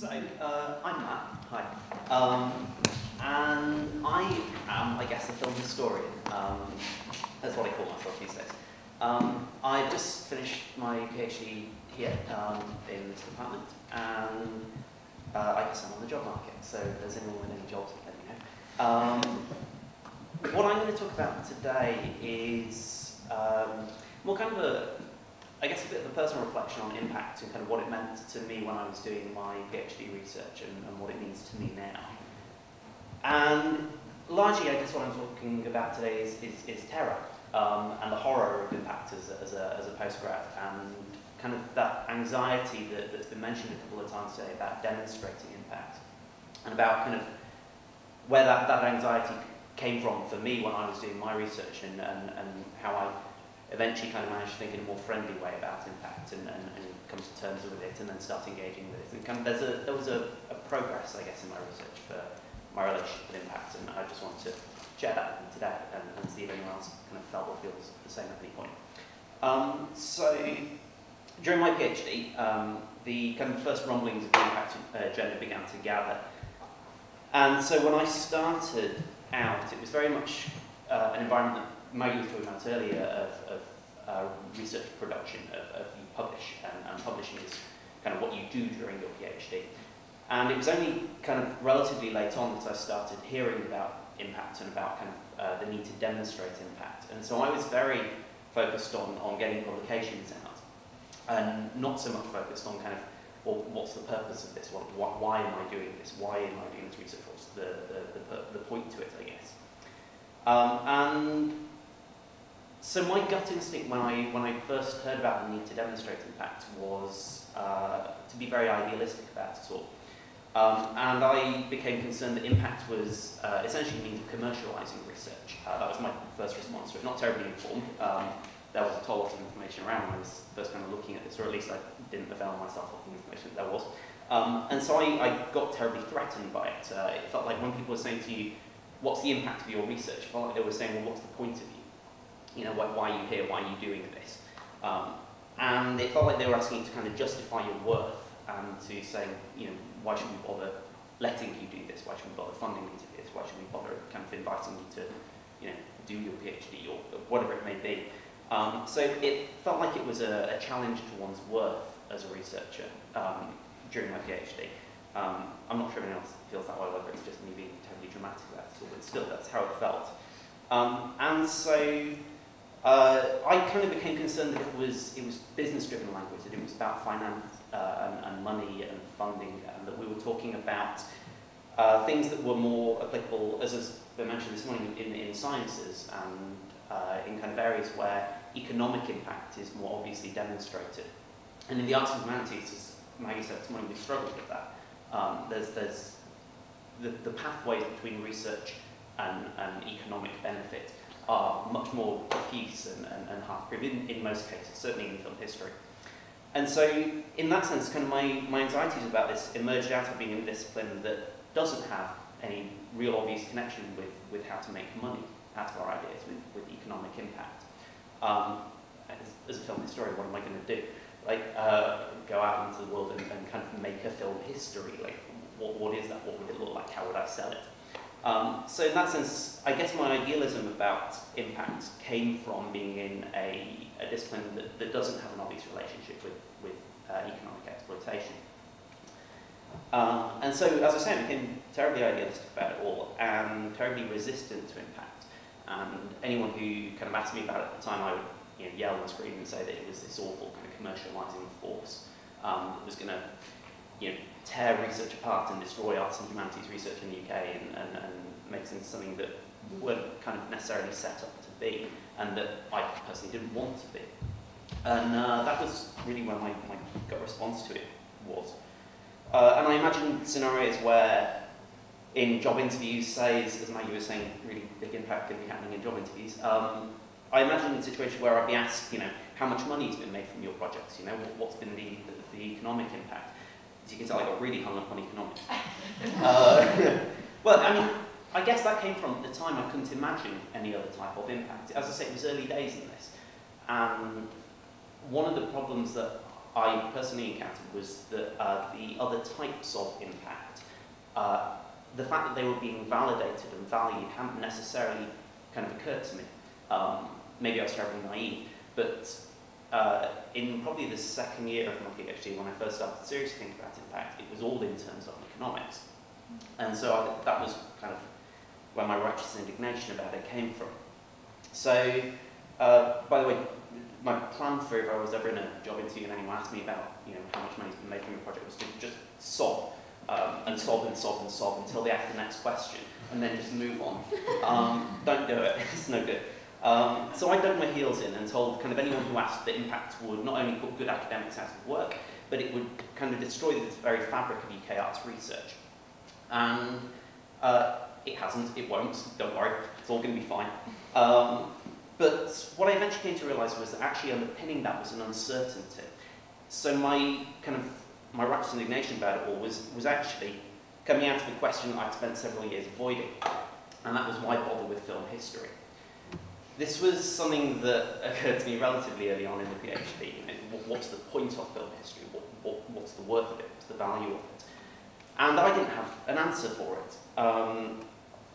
So, I'm Matt, hi. And I am, I guess, a film historian. That's what I call myself these days. I've just finished my PhD here in this department, and I guess I'm on the job market, so if there's anyone with any jobs, let me know. What I'm going to talk about today is more kind of I guess a bit of a personal reflection on impact and kind of what it meant to me when I was doing my PhD research and what it means to me now. And largely, I guess what I'm talking about today is terror and the horror of impact as a postgrad, and kind of that anxiety that's been mentioned a couple of times today about demonstrating impact, and about kind of where that anxiety came from for me when I was doing my research, and how I eventually kind of managed to think in a more friendly way about impact and come to terms with it and then start engaging with it. And kind of there was a progress, I guess, in my research for my relationship with impact, and I just wanted to share that with you today and see if anyone else kind of felt or feels the same at any point. So during my PhD, the kind of first rumblings of the impact agenda began to gather. And so when I started out, it was very much an environment that Maggie was talking about earlier of research production, of you publish, and publishing is kind of what you do during your PhD. And it was only kind of relatively late on that I started hearing about impact and about kind of the need to demonstrate impact. And so I was very focused on getting publications out, and not so much focused on kind of, well, what's the purpose of this? Why am I doing this? Why am I doing this research? What's the point to it, I guess? And so my gut instinct when I first heard about the need to demonstrate impact was to be very idealistic about it all. And I became concerned that impact was essentially a means of commercializing research. That was my first response to it. Not terribly informed. There was a lot of information around when I was first kind of looking at this, or at least I didn't avail myself of the information that there was. And so I got terribly threatened by it. It felt like when people were saying to you, what's the impact of your research? It felt like they were saying, well, what's the point of you? You know, why are you here? Why are you doing this? And it felt like they were asking you to kind of justify your worth and to say, you know, why should we bother letting you do this? Why should we bother funding you to do this? Why should we bother kind of inviting you to, you know, do your PhD or whatever it may be? So it felt like it was a challenge to one's worth as a researcher during my PhD. I'm not sure anyone else feels that way, whether it's just me being terribly dramatic about it, but still, that's how it felt. And so I kind of became concerned that it was business-driven language, that it was about finance and money and funding, and that we were talking about things that were more applicable, as has been mentioned this morning, in sciences and in kind of areas where economic impact is more obviously demonstrated. And in the arts and humanities, as Maggie said this morning, we struggled with that. There's the pathways between research and economic benefit are much more diffuse and hard-proven in most cases, certainly in film history. And so, in that sense, kind of my anxieties about this emerged out of being in a discipline that doesn't have any real obvious connection with how to make money out of our ideas, with economic impact. As a film historian, what am I going to do? Like, go out into the world and kind of make a film history? Like, what is that? What would it look like? How would I sell it? So in that sense, I guess my idealism about impact came from being in a discipline that doesn't have an obvious relationship with economic exploitation. And so, as I say, I became terribly idealistic about it all and terribly resistant to impact. And anyone who kind of asked me about it at the time, I would, you know, yell and scream and say that it was this awful kind of commercialising force that was going to, you know, tear research apart and destroy arts and humanities research in the UK and make it into something that we weren't kind of necessarily set up to be, and that I personally didn't want to be. And that was really where my gut response to it was. And I imagine scenarios where in job interviews, say, as Maggie was saying, really big impact can be happening in job interviews. I imagine a situation where I'd be asked, you know, how much money has been made from your projects? You know, what's been the economic impact? As you can tell, I got really hung up on economics. Well, I mean, I guess that came from, at the time, I couldn't imagine any other type of impact. As I say, it was early days in this. And one of the problems that I personally encountered was that the other types of impact, the fact that they were being validated and valued hadn't necessarily kind of occurred to me. Maybe I was terribly naive, but in probably the second year of my PhD, when I first started seriously thinking about impact, it was all in terms of economics. And so that was kind of where my righteous indignation about it came from. So, by the way, my plan for if I was ever in a job interview and anyone asked me about, how much money's been made from the project was to just sob, and sob and sob and sob until they ask the next question, and then just move on. Don't do it, it's no good. So I dug my heels in and told kind of anyone who asked that impact would not only put good academics out of work, but it would kind of destroy the very fabric of UK arts research. And it hasn't, it won't, don't worry, it's all going to be fine. But what I eventually came to realise was that actually underpinning that was an uncertainty. So my righteous indignation about it all was actually coming out of a question that I'd spent several years avoiding, and that was why bother with film history. This was something that occurred to me relatively early on in the PhD. What's the point of film history? What's the worth of it? What's the value of it? And I didn't have an answer for it.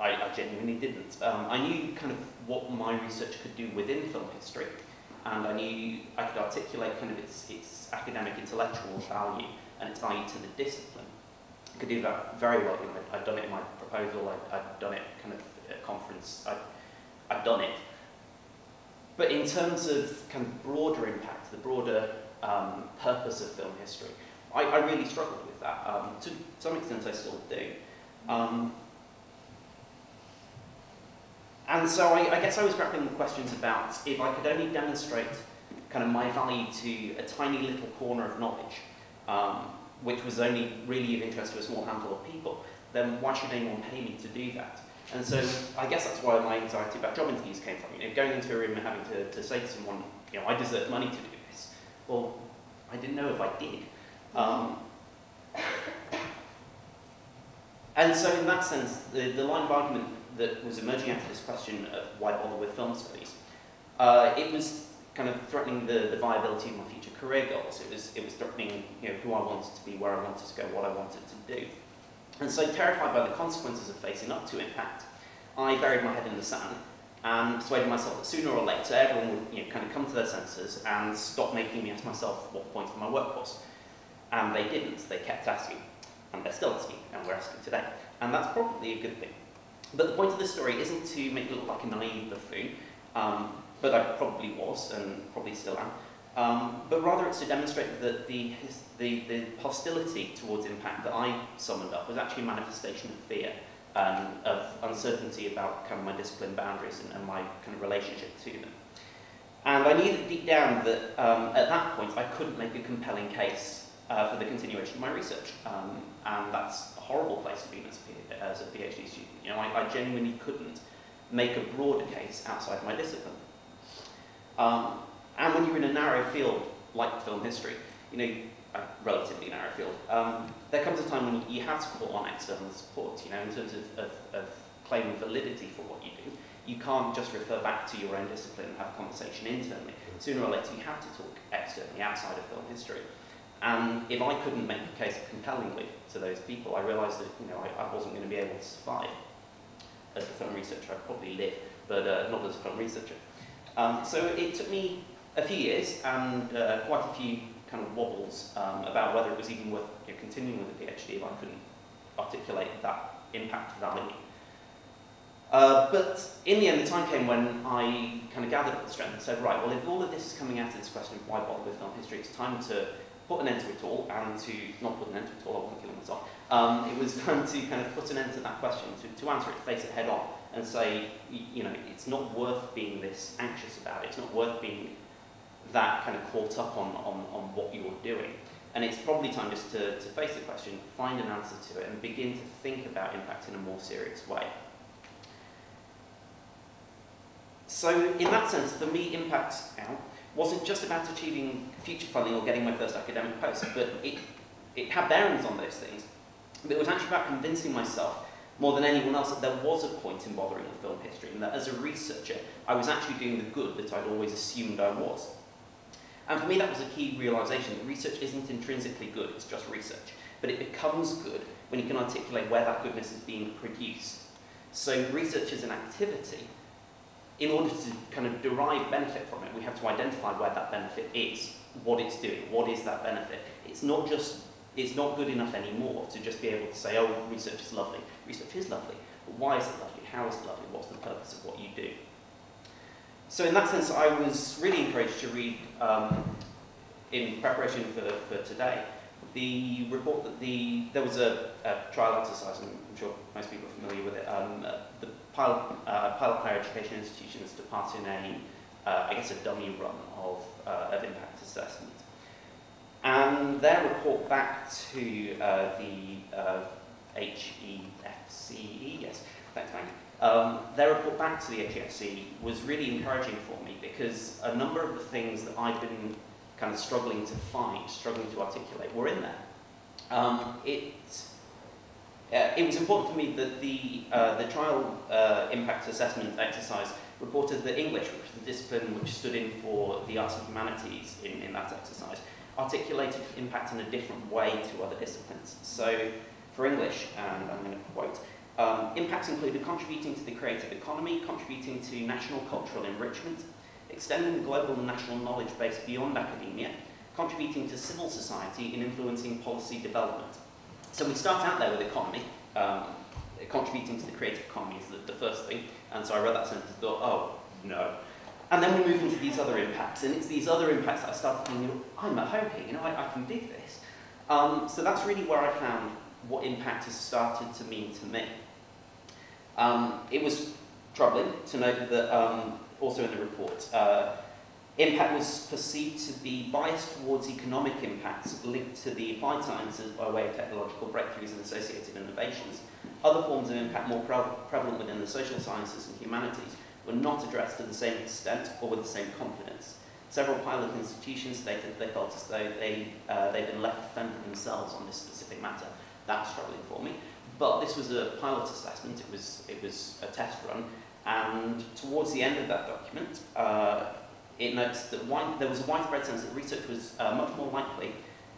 I genuinely didn't. I knew kind of what my research could do within film history, and I knew I could articulate kind of its academic intellectual value and its value to the discipline. I could do that very well. I'd done it in my proposal, I'd done it kind of at a conference, I'd done it. But in terms of kind of broader impact, the broader purpose of film history, I really struggled with that. To some extent I still do. And so I guess I was grappling with questions about if I could only demonstrate kind of my value to a tiny little corner of knowledge, which was only really of interest to a small handful of people, then why should anyone pay me to do that? And so I guess that's why my anxiety about job interviews came from. Going into a room and having to say to someone, I deserve money to do this. Well, I didn't know if I did. And so in that sense, the line of argument that was emerging out of this question of why bother with film studies, it was kind of threatening the viability of my future career goals. It was threatening who I wanted to be, where I wanted to go, what I wanted to do. And so, terrified by the consequences of facing up to impact, I buried my head in the sand and persuaded myself that sooner or later everyone would kind of come to their senses and stop making me ask myself what the point of my work was. And they didn't. They kept asking, and they're still asking, and we're asking today. And that's probably a good thing. But the point of this story isn't to make it look like a naive buffoon, but I probably was, and probably still am. But rather it's to demonstrate that the hostility towards impact that I summoned up was actually a manifestation of fear, of uncertainty about kind of my discipline boundaries and my kind of relationship to them. And I knew that deep down that at that point I couldn't make a compelling case for the continuation of my research. And that's a horrible place to be as a PhD student. I genuinely couldn't make a broader case outside my discipline. And when you're in a narrow field like film history, a relatively narrow field, there comes a time when you have to call on external support, in terms of claiming validity for what you do. You can't just refer back to your own discipline and have a conversation internally. Sooner or later you have to talk externally outside of film history. And if I couldn't make a case compellingly to those people, I realised that I wasn't going to be able to survive as a film researcher. I'd probably live, but not as a film researcher. So it took me a few years and quite a few kind of wobbles about whether it was even worth continuing with a PhD if I couldn't articulate that impact value. But in the end, the time came when I kind of gathered up the strength and said, right, well, if all of this is coming out of this question of why bother with film history, it's time to put an end to it all, and to, not put an end to it all, I wasn't killing myself, it was time to kind of put an end to that question, to answer it, face it head on, and say, it's not worth being this anxious about it, it's not worth being that kind of caught up on what you're doing. And it's probably time just to face the question, find an answer to it, and begin to think about impact in a more serious way. So in that sense, for me, impact wasn't just about achieving future funding or getting my first academic post, but it had bearings on those things. But it was actually about convincing myself, more than anyone else, that there was a point in bothering with film history, and that as a researcher, I was actually doing the good that I'd always assumed I was. And for me, that was a key realization that research isn't intrinsically good, it's just research. But it becomes good when you can articulate where that goodness is being produced. So research is an activity. In order to kind of derive benefit from it, we have to identify where that benefit is, what it's doing, what is that benefit. It's not good enough anymore to just be able to say, oh, research is lovely. Research is lovely, but why is it lovely? How is it lovely? What's the purpose of what you do? So in that sense, I was really encouraged to read, in preparation for today, the report that there was a trial exercise, and I'm sure most people are familiar with it. The pilot higher education institutions took part in I guess a dummy run of impact assessment. And their report back to the HEFCE, yes, thanks Mike. Their report back to the HEFC was really encouraging for me because a number of the things that I've been kind of struggling to articulate were in there. It was important for me that the trial impact assessment exercise reported that English, which was the discipline which stood in for the arts and humanities in that exercise, articulated impact in a different way to other disciplines. So for English, and I'm going to quote, impacts included contributing to the creative economy, contributing to national cultural enrichment, extending the global and national knowledge base beyond academia, contributing to civil society and influencing policy development. So we start out there with economy, contributing to the creative economy is the first thing, and so I read that sentence and thought, oh, no. And then we move into these other impacts, and it's these other impacts that I started thinking, I'm at home here, I can do this. So that's really where I found what impact has started to mean to me. It was troubling to note that, also in the report, impact was perceived to be biased towards economic impacts linked to the applied sciences by way of technological breakthroughs and associated innovations. Other forms of impact more prevalent within the social sciences and humanities were not addressed to the same extent or with the same confidence. Several pilot institutions stated they felt as though they'd been left to fend for themselves on this specific matter. That's troubling for me. But this was a pilot assessment, it was a test run, and towards the end of that document, it notes that there was a widespread sense that research was much more likely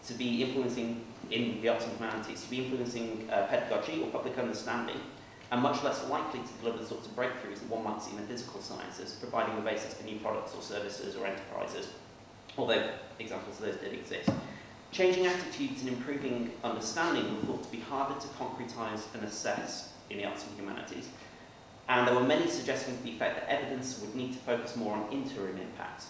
to be influencing, in the arts and humanities, to be influencing pedagogy or public understanding, and much less likely to deliver the sorts of breakthroughs that one might see in the physical sciences, providing the basis for new products or services or enterprises, although examples of those did exist. Changing attitudes and improving understanding were thought to be harder to concretise and assess in the arts and humanities, and there were many suggestions to the effect that evidence would need to focus more on interim impacts.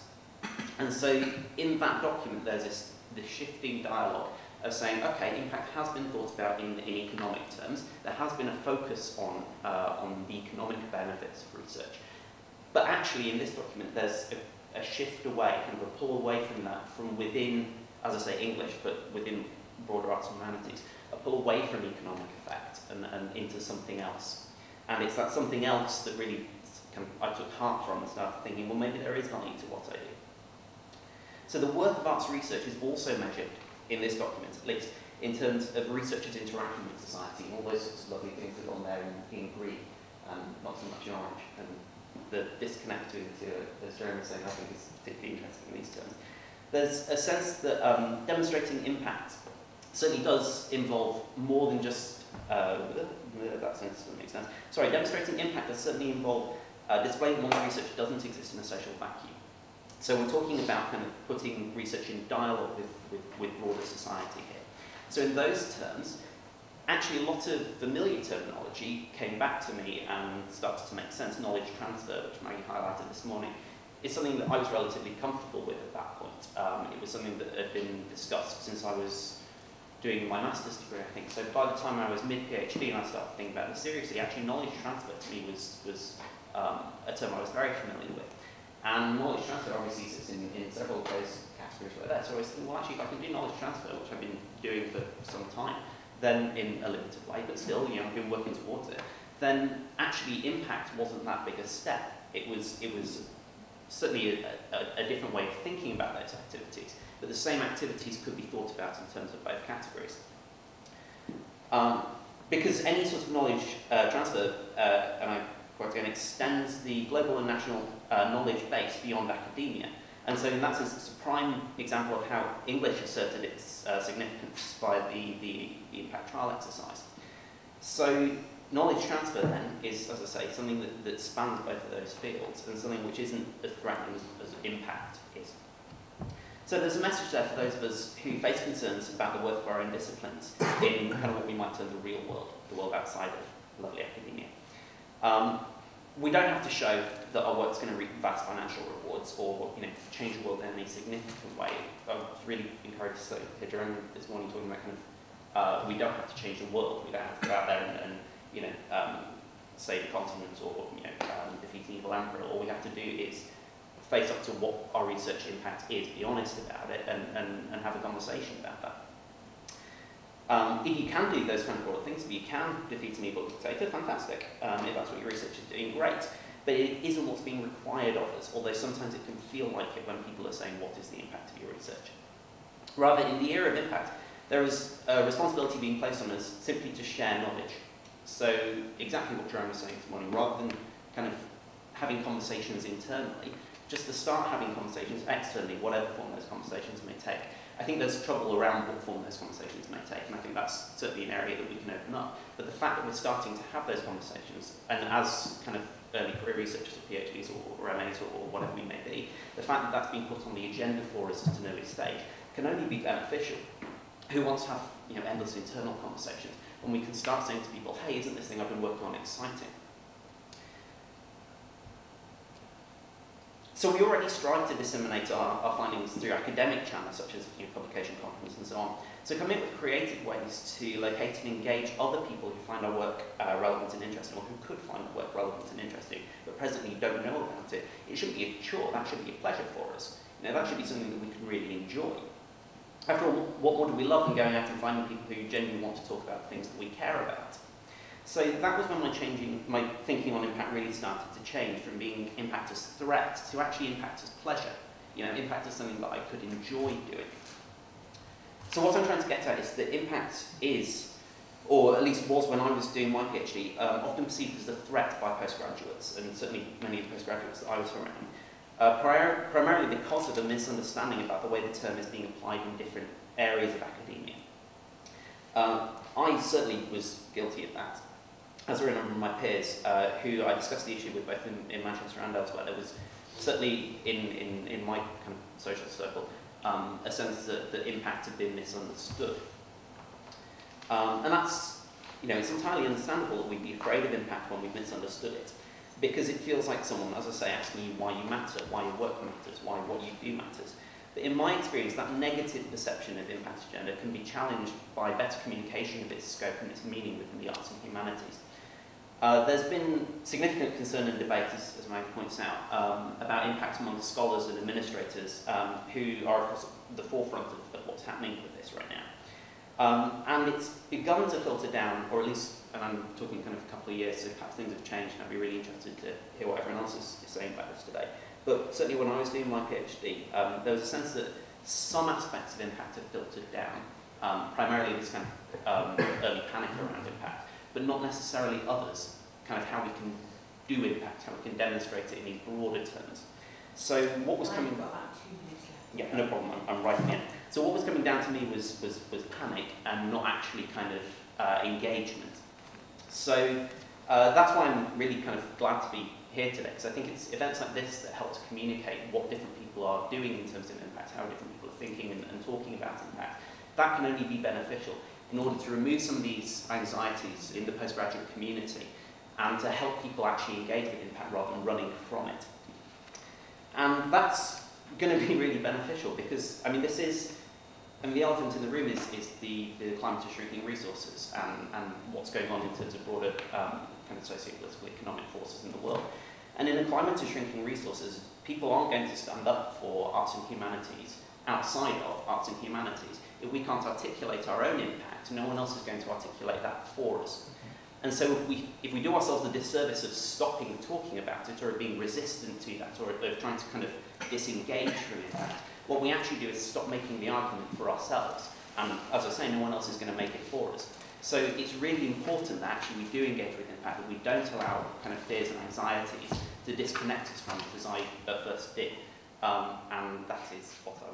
And so in that document there's this shifting dialogue of saying, okay, impact has been thought about in economic terms, there has been a focus on the economic benefits of research, but actually in this document there's a shift away, kind of a pull away from that, from within, as I say, English, but within broader arts and humanities, a pull away from economic effect and into something else. And it's that something else that really I took heart from and started thinking, well, maybe there is value to what I do. So the worth of arts research is also measured, in this document at least, in terms of researchers' interaction with society, and all those sorts of lovely things that are on there in green, and not so much in orange. And the disconnect between the two, as Jeremy was saying, I think is particularly interesting in these terms. There's a sense that demonstrating impact certainly does involve more than just that sentence doesn't make sense. Sorry, demonstrating impact does certainly involve displaying one's research doesn't exist in a social vacuum. So we're talking about kind of putting research in dialogue with broader society here. So in those terms, actually a lot of familiar terminology came back to me and started to make sense. Knowledge transfer, which Maggie highlighted this morning, is something that I was relatively comfortable with at that point. It was something that had been discussed since I was doing my master's degree, I think. So by the time I was mid-PhD and I started thinking about it seriously, actually knowledge transfer to me was a term I was very familiar with. And knowledge transfer obviously sits in several of those categories like that. So I was thinking, well, actually, if I can do knowledge transfer, which I've been doing for some time, then in a limited way, but still, I've been working towards it, then actually impact wasn't that big a step. It was certainly a different way of thinking about those activities, but the same activities could be thought about in terms of both categories. Because any sort of knowledge transfer, and I quote again, extends the global and national knowledge base beyond academia, And so in that sense, it's a prime example of how English asserted its significance by the impact trial exercise. So knowledge transfer then is, as I say, something that spans both of those fields and something which isn't as threatening as impact is. So there's a message there for those of us who face concerns about the worth of our own disciplines in kind of what we might term the real world, the world outside of lovely academia. We don't have to show that our work's going to reap vast financial rewards or change the world in any significant way. I was really encouraged to hear Jerome this morning talking about kind of we don't have to change the world. We don't have to go out there and save the continent or defeat an evil emperor. All we have to do is face up to what our research impact is, be honest about it, and have a conversation about that. If you can do those kind of broad things, if you can defeat an evil dictator, fantastic. If that's what your research is doing, great. But it isn't what's being required of us, although sometimes it can feel like it when people are saying, what is the impact of your research? Rather, in the era of impact, there is a responsibility being placed on us simply to share knowledge. So exactly what Jerome was saying this morning, rather than kind of having conversations internally, just to start having conversations externally, whatever form those conversations may take. I think there's trouble around what form those conversations may take, and I think that's certainly an area that we can open up. But the fact that we're starting to have those conversations, and as kind of early career researchers or PhDs or MAs or whatever we may be, the fact that that's being put on the agenda for us at an early stage can only be beneficial. Who wants to have endless internal conversations when we can start saying to people, hey, isn't this thing I've been working on exciting? So we already strive to disseminate our findings through academic channels such as publication conferences and so on. So come up with creative ways to locate and engage other people who find our work relevant and interesting, or who could find our work relevant and interesting, but presently don't know about it. It shouldn't be a chore, that should be a pleasure for us. That should be something that we can really enjoy. After all, what more do we love than going out and finding people who genuinely want to talk about things that we care about? So that was when my thinking on impact really started to change from being impact as threat to actually impact as pleasure. Impact as something that I could enjoy doing. So what I'm trying to get at is that impact is, or at least was when I was doing my PhD, often perceived as a threat by postgraduates, and certainly many of the postgraduates that I was around, primarily because of a misunderstanding about the way the term is being applied in different areas of academia. I certainly was guilty of that. As were a number of my peers, who I discussed the issue with both in Manchester and elsewhere, there was certainly in my kind of social circle a sense that impact had been misunderstood. And that's, it's entirely understandable that we'd be afraid of impact when we've misunderstood it, because it feels like someone, as I say, asking you why you matter, why your work matters, why what you do matters. But in my experience, that negative perception of impact agenda can be challenged by better communication of its scope and its meaning within the arts and humanities. There's been significant concern and debate, as Maggie points out, about impact among scholars and administrators who are, of course, at the forefront of what's happening with this right now. And it's begun to filter down, or at least, and I'm talking kind of a couple of years, so perhaps things have changed, and I'd be really interested to hear what everyone else is saying about this today. But certainly when I was doing my PhD, there was a sense that some aspects of impact have filtered down, primarily this kind of early panic around impact, but not necessarily others, kind of how we can do impact, how we can demonstrate it in these broader terms. So what was coming... Yeah, no problem, I'm right here. So what was coming down to me was panic and not actually kind of engagement. So that's why I'm really kind of glad to be here today, because I think it's events like this that help to communicate what different people are doing in terms of impact, how different people are thinking and talking about impact. That can only be beneficial in order to remove some of these anxieties in the postgraduate community and to help people actually engage with impact rather than running from it. And that's going to be really beneficial because, this is, the elephant in the room is the climate of shrinking resources and what's going on in terms of broader kind of socio-political economic forces in the world. And in a climate of shrinking resources, people aren't going to stand up for arts and humanities outside of arts and humanities. If we can't articulate our own impact, no one else is going to articulate that for us. And so if we do ourselves the disservice of stopping talking about it, or of being resistant to that, or of trying to kind of disengage from impact, what we actually do is stop making the argument for ourselves. And as I say, no one else is going to make it for us. So it's really important that actually we do engage with impact, that we don't allow kind of fears and anxieties to disconnect us from it, as I at first did. And that is what I